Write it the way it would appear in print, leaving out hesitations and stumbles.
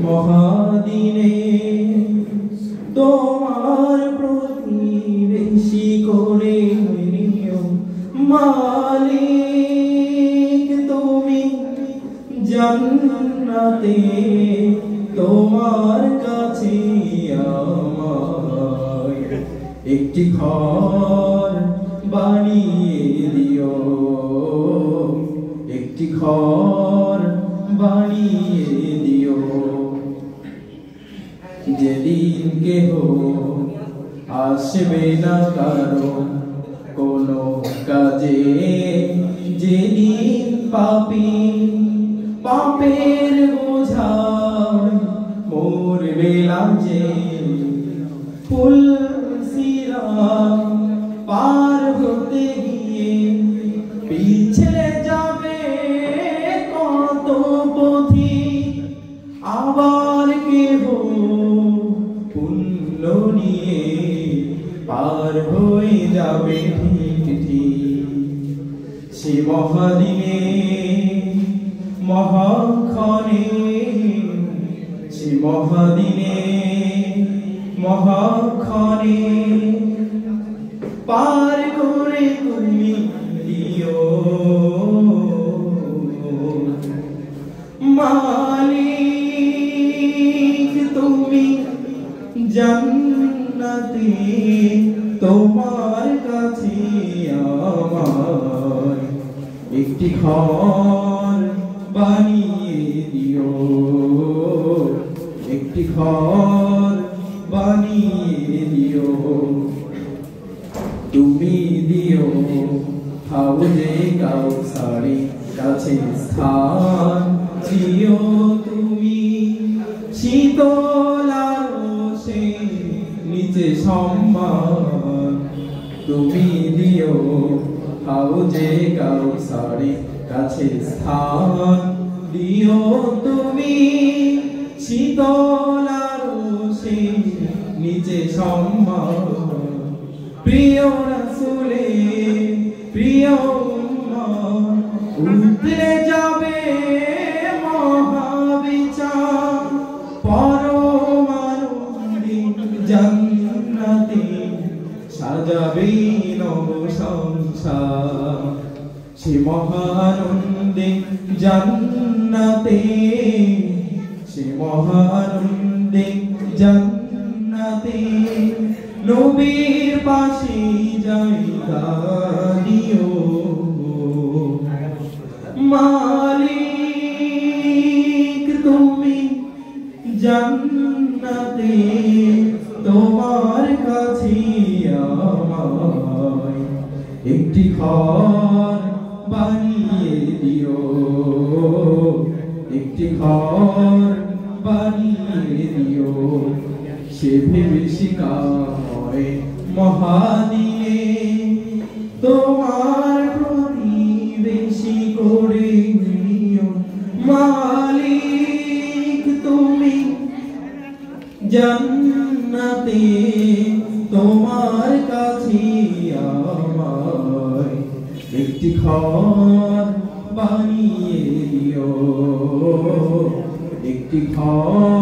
মহাদিনে তোমার প্রতিবেশী করে নিও মালিক তুমি জান্নাতে তোমার কাছে আমায় একটি ঘর বানিয়ে দিও, একটি ঘর বানিয়ে দিও। যেদিন কেহ আসবে না কারো কোনো কাজে, যেদিন পাপী পাপের বোঝায় মরবে লাজে, ফুলসিরাত পার হতে গিয়ে পিছলে যাবে কত পথি, আবার কেহ পুণ্য নিয়ে পার হয়ে যাবে ঠিক ঠিক। সে মহাদিনে মহাক্ষণে, সে মহাদিনে মহাক্ষণে পার করে তুমি দিও মালিক তুমি জান্নাতে তোমার কাছে আমার একটি ঘর বানিয়ে দিও, একটি ঘর বানিয়ে দিও। তুমি দিও হাউজে কাউসারে কাছে স্থান, দিও তুমি শীতল আরশে নিচে সম্মান। তুমি দিও হাউজে কাউসারে কাছে স্থান, দিও তুমি শীতল আরশে নিচে সম্মান। প্রিয় রাসূলে প্রিয় উম্মত উতরে যাবে মহাবিচার, পরমানন্দে জান্নাতে সাজাবে নব সংসার। সে মহানন্দে জান্নাতে, সে মহানন্দে জান্নাতে নবীর পাশে জায়গা দিও মালিক তুমি জান্নাতে তোমার কাছে আমায় একটি ঘর বানিয়ে দিও, একটি ঘর বানিয়ে দিও। সে ভীষিকাময় মহাদিনে তোমার প্রতিবেশী করে নিও মালিক তুমি জান্নাতে তোমার কাছে আমায় একটি ঘর বানিয়ে দিও, একটি ঘর